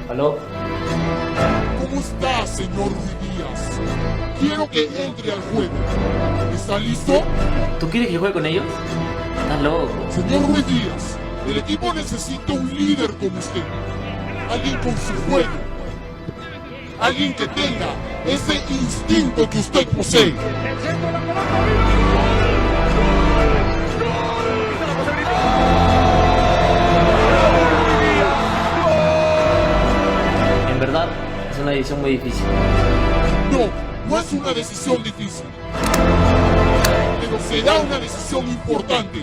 ¿Aló? ¿Cómo está, señor Ruiz Díaz? Quiero que entre al juego. ¿Está listo? ¿Tú quieres que juegue con ellos? Estás loco. Señor Ruiz Díaz, el equipo necesita un líder como usted. Alguien con su juego. Alguien que tenga ese instinto que usted posee. En verdad, es una decisión muy difícil. No, no es una decisión difícil. Pero será una decisión importante.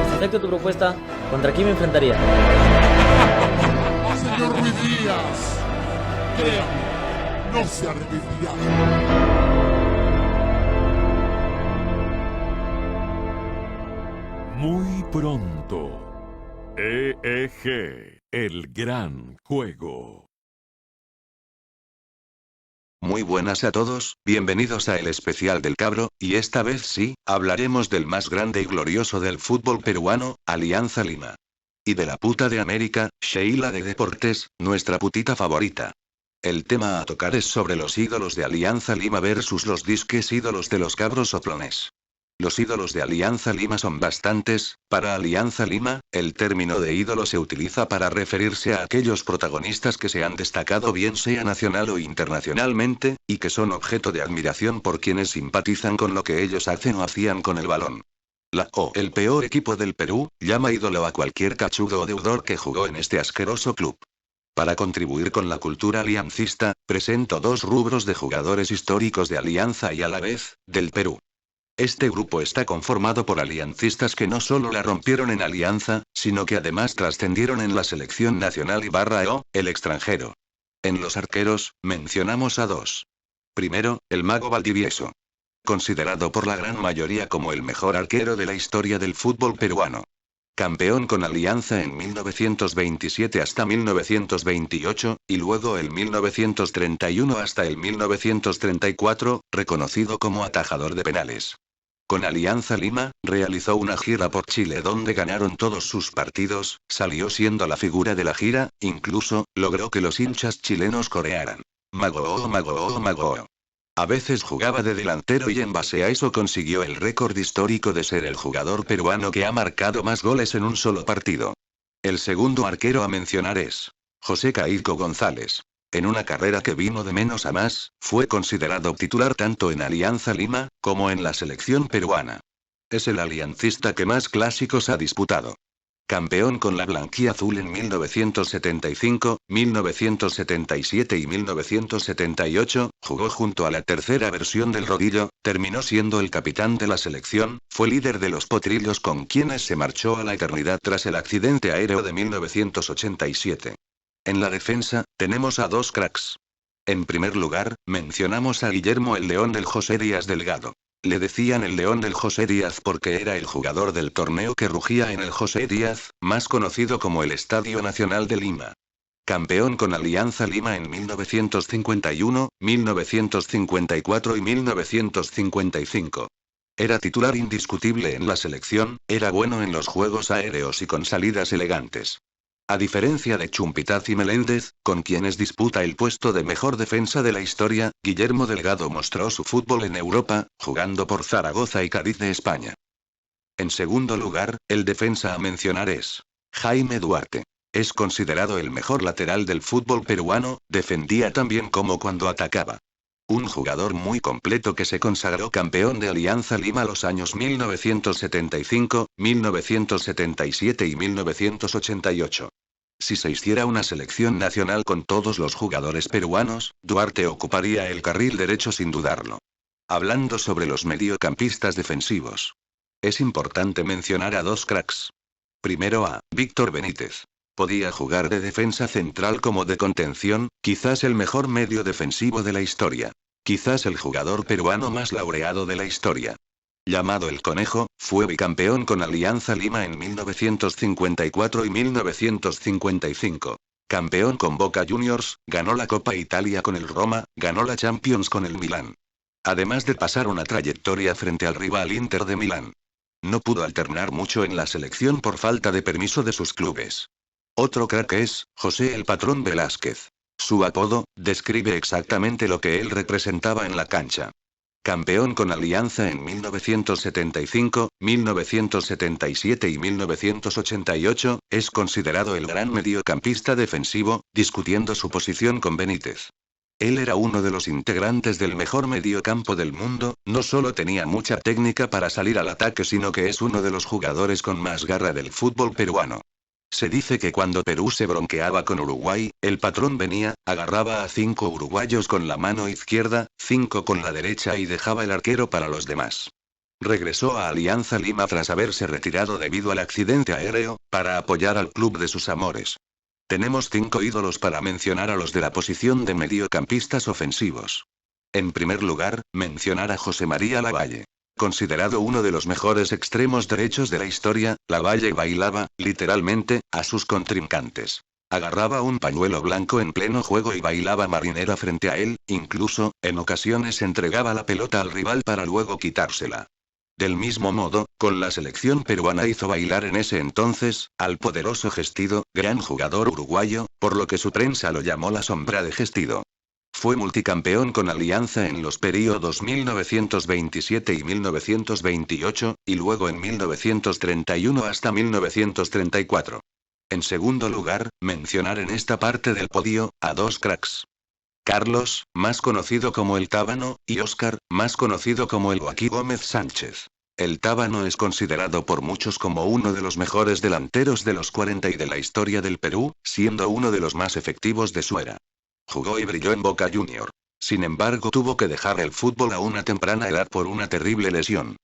Si acepto tu propuesta, ¿contra quién me enfrentaría? Señor Ruiz Díaz, créame, no se arrepentirá. Muy pronto. EEG, el gran juego. Muy buenas a todos, bienvenidos a el especial del Cabro, y esta vez sí, hablaremos del más grande y glorioso del fútbol peruano, Alianza Lima. Y de la puta de América, Sheila de Deportes, nuestra putita favorita. El tema a tocar es sobre los ídolos de Alianza Lima versus los disques ídolos de los Cabros Soplones. Los ídolos de Alianza Lima son bastantes. Para Alianza Lima, el término de ídolo se utiliza para referirse a aquellos protagonistas que se han destacado bien sea nacional o internacionalmente, y que son objeto de admiración por quienes simpatizan con lo que ellos hacen o hacían con el balón. El peor equipo del Perú, llama ídolo a cualquier cachudo o deudor que jugó en este asqueroso club. Para contribuir con la cultura aliancista, presento dos rubros de jugadores históricos de Alianza y a la vez, del Perú. Este grupo está conformado por aliancistas que no solo la rompieron en Alianza, sino que además trascendieron en la selección nacional y el extranjero. En los arqueros, mencionamos a dos. Primero, el Mago Valdivieso. Considerado por la gran mayoría como el mejor arquero de la historia del fútbol peruano. Campeón con Alianza en 1927 hasta 1928, y luego el 1931 hasta el 1934, reconocido como atajador de penales. Con Alianza Lima, realizó una gira por Chile donde ganaron todos sus partidos, salió siendo la figura de la gira, incluso, logró que los hinchas chilenos corearan. Mago, oh, mago, oh, mago. A veces jugaba de delantero y en base a eso consiguió el récord histórico de ser el jugador peruano que ha marcado más goles en un solo partido. El segundo arquero a mencionar es José Caico González. En una carrera que vino de menos a más, fue considerado titular tanto en Alianza Lima, como en la selección peruana. Es el aliancista que más clásicos ha disputado. Campeón con la blanquiazul en 1975, 1977 y 1978, jugó junto a la tercera versión del rodillo, terminó siendo el capitán de la selección, fue líder de los potrillos con quienes se marchó a la eternidad tras el accidente aéreo de 1987. En la defensa, tenemos a dos cracks. En primer lugar, mencionamos a Guillermo el León del José Díaz Delgado. Le decían el León del José Díaz porque era el jugador del torneo que rugía en el José Díaz, más conocido como el Estadio Nacional de Lima. Campeón con Alianza Lima en 1951, 1954 y 1955. Era titular indiscutible en la selección, era bueno en los juegos aéreos y con salidas elegantes. A diferencia de Chumpitaz y Meléndez, con quienes disputa el puesto de mejor defensa de la historia, Guillermo Delgado mostró su fútbol en Europa, jugando por Zaragoza y Cádiz de España. En segundo lugar, el defensa a mencionar es Jaime Duarte. Es considerado el mejor lateral del fútbol peruano, defendía tan bien como cuando atacaba. Un jugador muy completo que se consagró campeón de Alianza Lima los años 1975, 1977 y 1988. Si se hiciera una selección nacional con todos los jugadores peruanos, Duarte ocuparía el carril derecho sin dudarlo. Hablando sobre los mediocampistas defensivos. Es importante mencionar a dos cracks. Primero a Víctor Benítez. Podía jugar de defensa central como de contención, quizás el mejor medio defensivo de la historia. Quizás el jugador peruano más laureado de la historia. Llamado el Conejo, fue bicampeón con Alianza Lima en 1954 y 1955. Campeón con Boca Juniors, ganó la Copa Italia con el Roma, ganó la Champions con el Milán. Además de pasar una trayectoria frente al rival Inter de Milán. No pudo alternar mucho en la selección por falta de permiso de sus clubes. Otro crack es José el Patrón Velázquez. Su apodo describe exactamente lo que él representaba en la cancha. Campeón con Alianza en 1975, 1977 y 1988, es considerado el gran mediocampista defensivo, discutiendo su posición con Benítez. Él era uno de los integrantes del mejor mediocampo del mundo, no solo tenía mucha técnica para salir al ataque, sino que es uno de los jugadores con más garra del fútbol peruano. Se dice que cuando Perú se bronqueaba con Uruguay, el Patrón venía, agarraba a 5 uruguayos con la mano izquierda, 5 con la derecha y dejaba el arquero para los demás. Regresó a Alianza Lima tras haberse retirado debido al accidente aéreo, para apoyar al club de sus amores. Tenemos 5 ídolos para mencionar a los de la posición de mediocampistas ofensivos. En primer lugar, mencionar a José María Lavalle. Considerado uno de los mejores extremos derechos de la historia, Lavalle bailaba, literalmente, a sus contrincantes. Agarraba un pañuelo blanco en pleno juego y bailaba marinera frente a él, incluso, en ocasiones entregaba la pelota al rival para luego quitársela. Del mismo modo, con la selección peruana hizo bailar en ese entonces, al poderoso Gestido, gran jugador uruguayo, por lo que su prensa lo llamó la sombra de Gestido. Fue multicampeón con Alianza en los períodos 1927 y 1928, y luego en 1931 hasta 1934. En segundo lugar, mencionar en esta parte del podio, a 2 cracks. Carlos, más conocido como el Tábano, y Óscar, más conocido como el Joaquín Gómez Sánchez. El Tábano es considerado por muchos como uno de los mejores delanteros de los 40 y de la historia del Perú, siendo uno de los más efectivos de su era. Jugó y brilló en Boca Junior. Sin embargo, tuvo que dejar el fútbol a una temprana edad por una terrible lesión.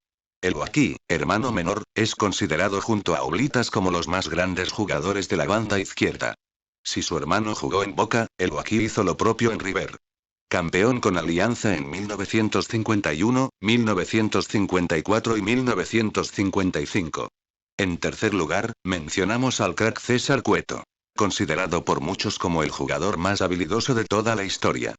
El Joaquín, hermano menor, es considerado junto a Oblitas como los más grandes jugadores de la banda izquierda. Si su hermano jugó en Boca, el Joaquín hizo lo propio en River. Campeón con Alianza en 1951, 1954 y 1955. En tercer lugar, mencionamos al crack César Cueto. Considerado por muchos como el jugador más habilidoso de toda la historia.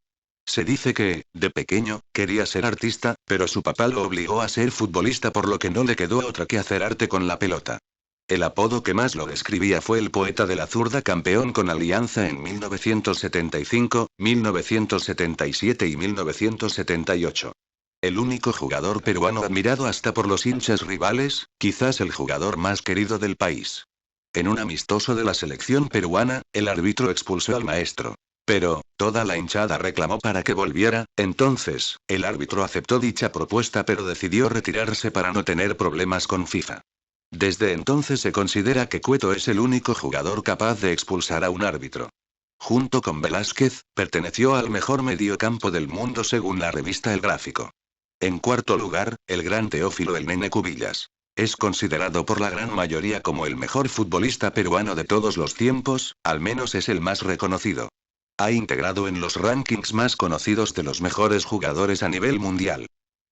Se dice que, de pequeño, quería ser artista, pero su papá lo obligó a ser futbolista, por lo que no le quedó otra que hacer arte con la pelota. El apodo que más lo describía fue el poeta de la zurda, campeón con Alianza en 1975, 1977 y 1978. El único jugador peruano admirado hasta por los hinchas rivales, quizás el jugador más querido del país. En un amistoso de la selección peruana, el árbitro expulsó al maestro. Pero, toda la hinchada reclamó para que volviera, entonces, el árbitro aceptó dicha propuesta pero decidió retirarse para no tener problemas con FIFA. Desde entonces se considera que Cueto es el único jugador capaz de expulsar a un árbitro. Junto con Velázquez, perteneció al mejor mediocampo del mundo según la revista El Gráfico. En cuarto lugar, el gran Teófilo El Nene Cubillas. Es considerado por la gran mayoría como el mejor futbolista peruano de todos los tiempos, al menos es el más reconocido. Ha integrado en los rankings más conocidos de los mejores jugadores a nivel mundial.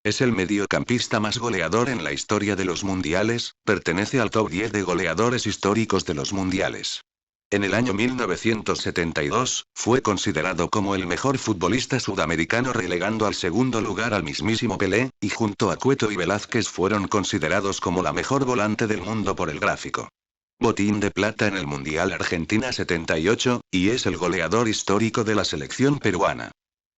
Es el mediocampista más goleador en la historia de los mundiales, pertenece al top 10 de goleadores históricos de los mundiales. En el año 1972, fue considerado como el mejor futbolista sudamericano, relegando al segundo lugar al mismísimo Pelé, y junto a Cueto y Velázquez fueron considerados como la mejor volante del mundo por El Gráfico. Botín de plata en el Mundial Argentina 78, y es el goleador histórico de la selección peruana.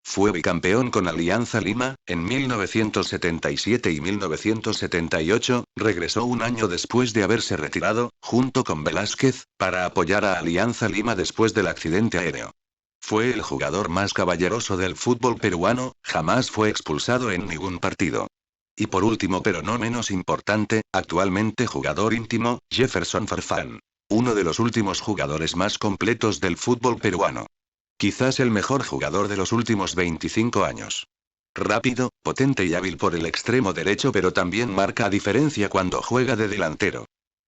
Fue bicampeón con Alianza Lima, en 1977 y 1978, regresó un año después de haberse retirado, junto con Velázquez, para apoyar a Alianza Lima después del accidente aéreo. Fue el jugador más caballeroso del fútbol peruano, jamás fue expulsado en ningún partido. Y por último pero no menos importante, actualmente jugador íntimo, Jefferson Farfán. Uno de los últimos jugadores más completos del fútbol peruano. Quizás el mejor jugador de los últimos 25 años. Rápido, potente y hábil por el extremo derecho, pero también marca diferencia cuando juega de delantero.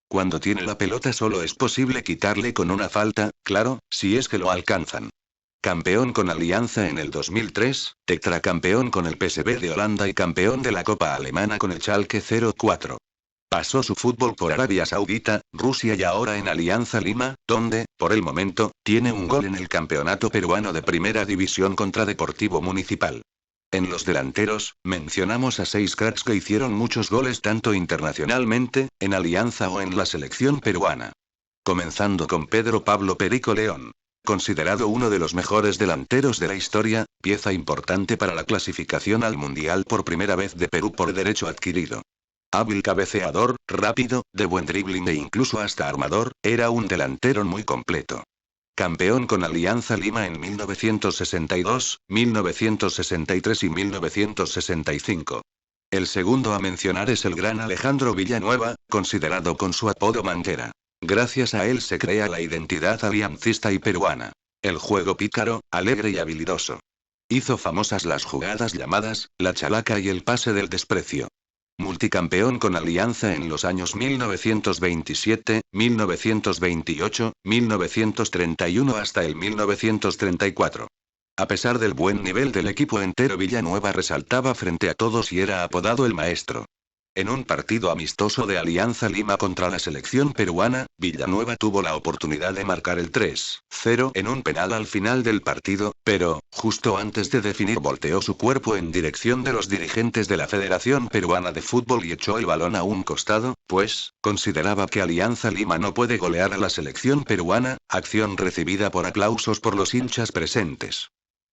Cuando tiene la pelota solo es posible quitarle con una falta, claro, si es que lo alcanzan. Campeón con Alianza en el 2003, tetracampeón con el PSV de Holanda y campeón de la Copa Alemana con el Schalke 04. Pasó su fútbol por Arabia Saudita, Rusia y ahora en Alianza Lima, donde, por el momento, tiene un gol en el campeonato peruano de primera división contra Deportivo Municipal. En los delanteros, mencionamos a 6 cracks que hicieron muchos goles tanto internacionalmente, en Alianza o en la selección peruana. Comenzando con Pedro Pablo Perico León. Considerado uno de los mejores delanteros de la historia, pieza importante para la clasificación al Mundial por primera vez de Perú por derecho adquirido. Hábil cabeceador, rápido, de buen dribbling e incluso hasta armador, era un delantero muy completo. Campeón con Alianza Lima en 1962, 1963 y 1965. El segundo a mencionar es el gran Alejandro Villanueva, considerado con su apodo Manguera. Gracias a él se crea la identidad aliancista y peruana. El juego pícaro, alegre y habilidoso. Hizo famosas las jugadas llamadas, la chalaca y el pase del desprecio. Multicampeón con Alianza en los años 1927, 1928, 1931 hasta el 1934. A pesar del buen nivel del equipo entero, Villanueva resaltaba frente a todos y era apodado el maestro. En un partido amistoso de Alianza Lima contra la selección peruana, Villanueva tuvo la oportunidad de marcar el 3-0 en un penal al final del partido, pero, justo antes de definir volteó su cuerpo en dirección de los dirigentes de la Federación Peruana de Fútbol y echó el balón a un costado, pues, consideraba que Alianza Lima no puede golear a la selección peruana, acción recibida por aplausos por los hinchas presentes.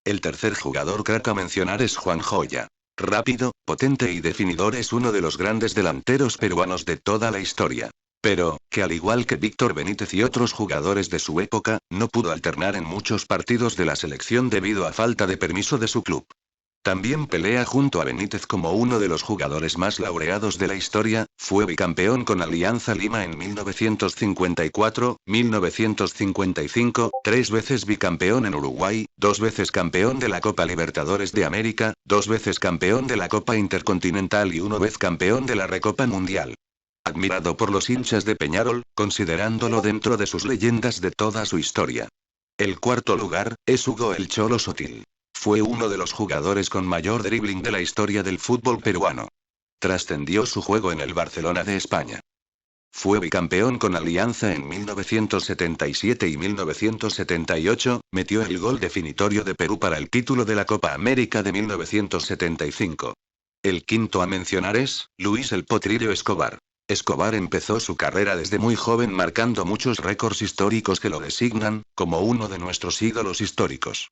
El tercer jugador crack a mencionar es Juan Joya. Rápido, potente y definidor, es uno de los grandes delanteros peruanos de toda la historia. Pero, que al igual que Víctor Benítez y otros jugadores de su época, no pudo alternar en muchos partidos de la selección debido a falta de permiso de su club. También pelea junto a Benítez como uno de los jugadores más laureados de la historia, fue bicampeón con Alianza Lima en 1954, 1955, 3 veces bicampeón en Uruguay, 2 veces campeón de la Copa Libertadores de América, 2 veces campeón de la Copa Intercontinental y 1 vez campeón de la Recopa Mundial. Admirado por los hinchas de Peñarol, considerándolo dentro de sus leyendas de toda su historia. El cuarto lugar, es Hugo El Cholo Sotil. Fue uno de los jugadores con mayor dribbling de la historia del fútbol peruano. Trascendió su juego en el Barcelona de España. Fue bicampeón con Alianza en 1977 y 1978, metió el gol definitorio de Perú para el título de la Copa América de 1975. El quinto a mencionar es, Luis El Potrillo Escobar. Escobar empezó su carrera desde muy joven marcando muchos récords históricos que lo designan, como uno de nuestros ídolos históricos.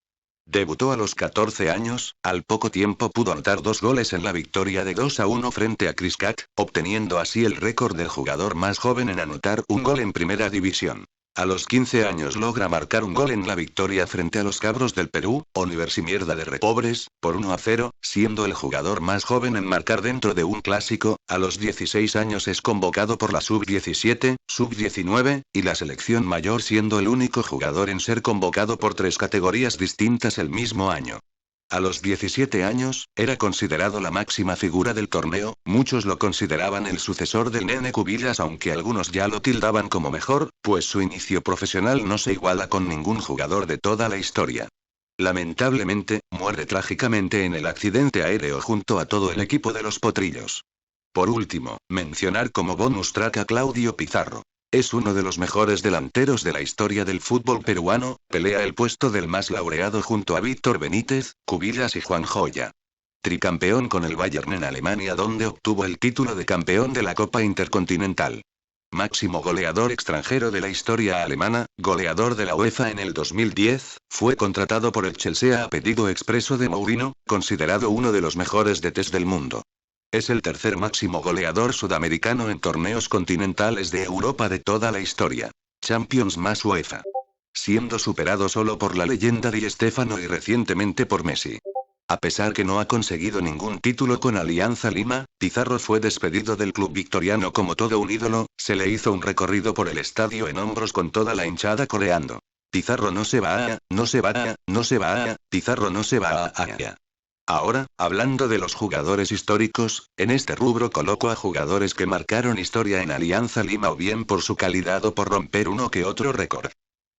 Debutó a los 14 años, al poco tiempo pudo anotar 2 goles en la victoria de 2-1 frente a Criscat, obteniendo así el récord del jugador más joven en anotar un gol en primera división. A los 15 años logra marcar un gol en la victoria frente a los Cabros del Perú, Universimierda de Repobres, por 1-0, siendo el jugador más joven en marcar dentro de un clásico. A los 16 años es convocado por la sub-17, sub-19, y la selección mayor, siendo el único jugador en ser convocado por 3 categorías distintas el mismo año. A los 17 años, era considerado la máxima figura del torneo, muchos lo consideraban el sucesor del Nene Cubillas, aunque algunos ya lo tildaban como mejor, pues su inicio profesional no se iguala con ningún jugador de toda la historia. Lamentablemente, muere trágicamente en el accidente aéreo junto a todo el equipo de los Potrillos. Por último, mencionar como bonus track a Claudio Pizarro. Es uno de los mejores delanteros de la historia del fútbol peruano, pelea el puesto del más laureado junto a Víctor Benítez, Cubillas y Juan Joya. Tricampeón con el Bayern en Alemania, donde obtuvo el título de campeón de la Copa Intercontinental. Máximo goleador extranjero de la historia alemana, goleador de la UEFA en el 2010, fue contratado por el Chelsea a pedido expreso de Mourinho, considerado uno de los mejores DTs del mundo. Es el tercer máximo goleador sudamericano en torneos continentales de Europa de toda la historia. Champions más UEFA. Siendo superado solo por la leyenda Di Stéfano y recientemente por Messi. A pesar que no ha conseguido ningún título con Alianza Lima, Pizarro fue despedido del club victoriano como todo un ídolo, se le hizo un recorrido por el estadio en hombros con toda la hinchada coreando. Pizarro no se va, no se va, no se va, Pizarro no se va. Ahora, hablando de los jugadores históricos, en este rubro coloco a jugadores que marcaron historia en Alianza Lima o bien por su calidad o por romper uno que otro récord.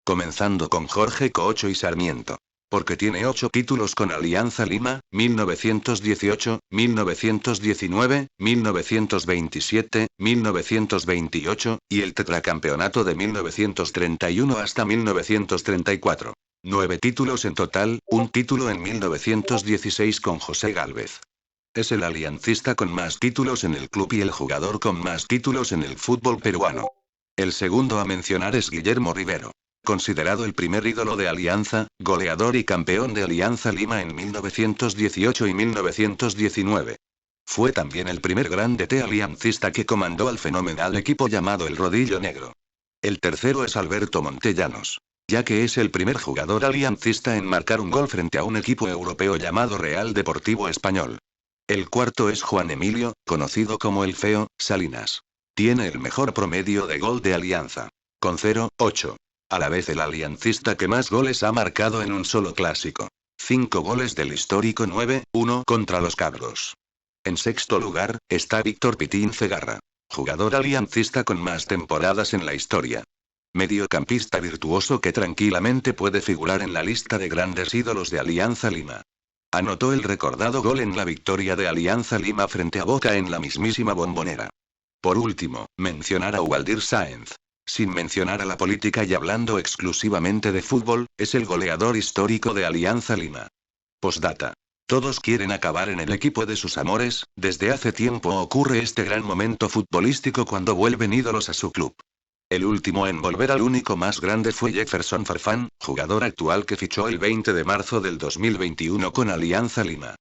Comenzando con Jorge Cocho y Sarmiento. Porque tiene 8 títulos con Alianza Lima, 1918, 1919, 1927, 1928, y el tetracampeonato de 1931 hasta 1934. 9 títulos en total, un título en 1916 con José Gálvez. Es el aliancista con más títulos en el club y el jugador con más títulos en el fútbol peruano. El segundo a mencionar es Guillermo Rivero. Considerado el primer ídolo de Alianza, goleador y campeón de Alianza Lima en 1918 y 1919. Fue también el primer gran DT aliancista que comandó al fenomenal equipo llamado el Rodillo Negro. El tercero es Alberto Montellanos, ya que es el primer jugador aliancista en marcar un gol frente a un equipo europeo llamado Real Deportivo Español. El cuarto es Juan Emilio, conocido como el Feo, Salinas. Tiene el mejor promedio de gol de Alianza, con 0,8. A la vez el aliancista que más goles ha marcado en un solo clásico. 5 goles del histórico 9-1 contra los Cabros. En sexto lugar, está Víctor Pitín Cegarra, jugador aliancista con más temporadas en la historia. Mediocampista virtuoso que tranquilamente puede figurar en la lista de grandes ídolos de Alianza Lima. Anotó el recordado gol en la victoria de Alianza Lima frente a Boca en la mismísima Bombonera. Por último, mencionar a Waldir Sáenz. Sin mencionar a la política y hablando exclusivamente de fútbol, es el goleador histórico de Alianza Lima. Postdata. Todos quieren acabar en el equipo de sus amores, desde hace tiempo ocurre este gran momento futbolístico cuando vuelven ídolos a su club. El último en volver al único más grande fue Jefferson Farfán, jugador actual que fichó el 20 de marzo del 2021 con Alianza Lima.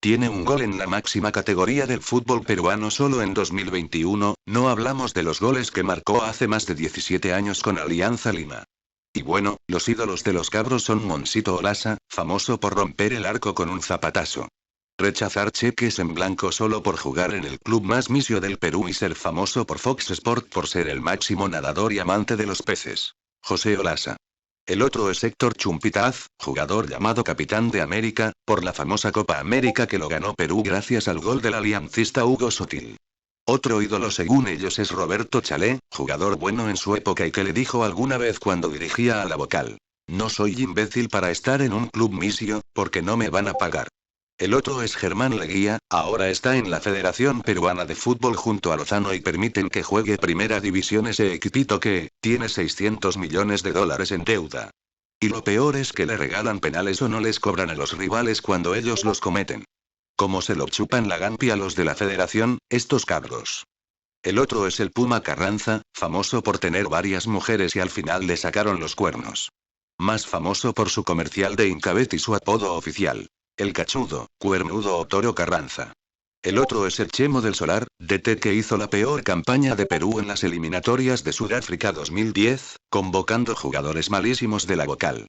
Tiene un gol en la máxima categoría del fútbol peruano solo en 2021, no hablamos de los goles que marcó hace más de 17 años con Alianza Lima. Y bueno, los ídolos de los Cabros son Monsito Olaza, famoso por romper el arco con un zapatazo. Rechazar cheques en blanco solo por jugar en el club más misio del Perú y ser famoso por Fox Sport por ser el máximo nadador y amante de los peces. José Olaza. El otro es Héctor Chumpitaz, jugador llamado Capitán de América, por la famosa Copa América que lo ganó Perú gracias al gol del aliancista Hugo Sotil. Otro ídolo según ellos es Roberto Chalé, jugador bueno en su época y que le dijo alguna vez cuando dirigía a la Vocal: no soy imbécil para estar en un club misio, porque no me van a pagar. El otro es Germán Leguía, ahora está en la Federación Peruana de Fútbol junto a Lozano y permiten que juegue Primera División ese equipito que tiene $600 millones en deuda. Y lo peor es que le regalan penales o no les cobran a los rivales cuando ellos los cometen. Como se lo chupan la gampi a los de la Federación, estos Cabros. El otro es el Puma Carranza, famoso por tener varias mujeres y al final le sacaron los cuernos. Más famoso por su comercial de Incabet y su apodo oficial: el cachudo, cuernudo o toro Carranza. El otro es el Chemo del Solar, DT que hizo la peor campaña de Perú en las eliminatorias de Sudáfrica 2010, convocando jugadores malísimos de la Vocal.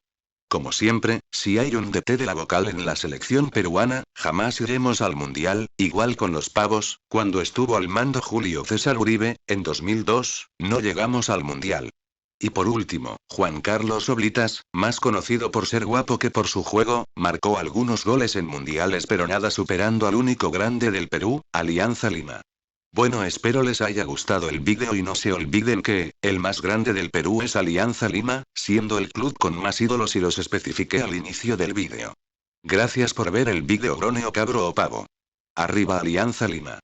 Como siempre, si hay un DT de la Vocal en la selección peruana, jamás iremos al Mundial, igual con los Pavos, cuando estuvo al mando Julio César Uribe, en 2002, no llegamos al Mundial. Y por último, Juan Carlos Oblitas, más conocido por ser guapo que por su juego, marcó algunos goles en mundiales pero nada superando al único grande del Perú, Alianza Lima. Bueno, espero les haya gustado el vídeo y no se olviden que, el más grande del Perú es Alianza Lima, siendo el club con más ídolos y los especifiqué al inicio del vídeo. Gracias por ver el vídeo, grone o cabro o pavo. Arriba Alianza Lima.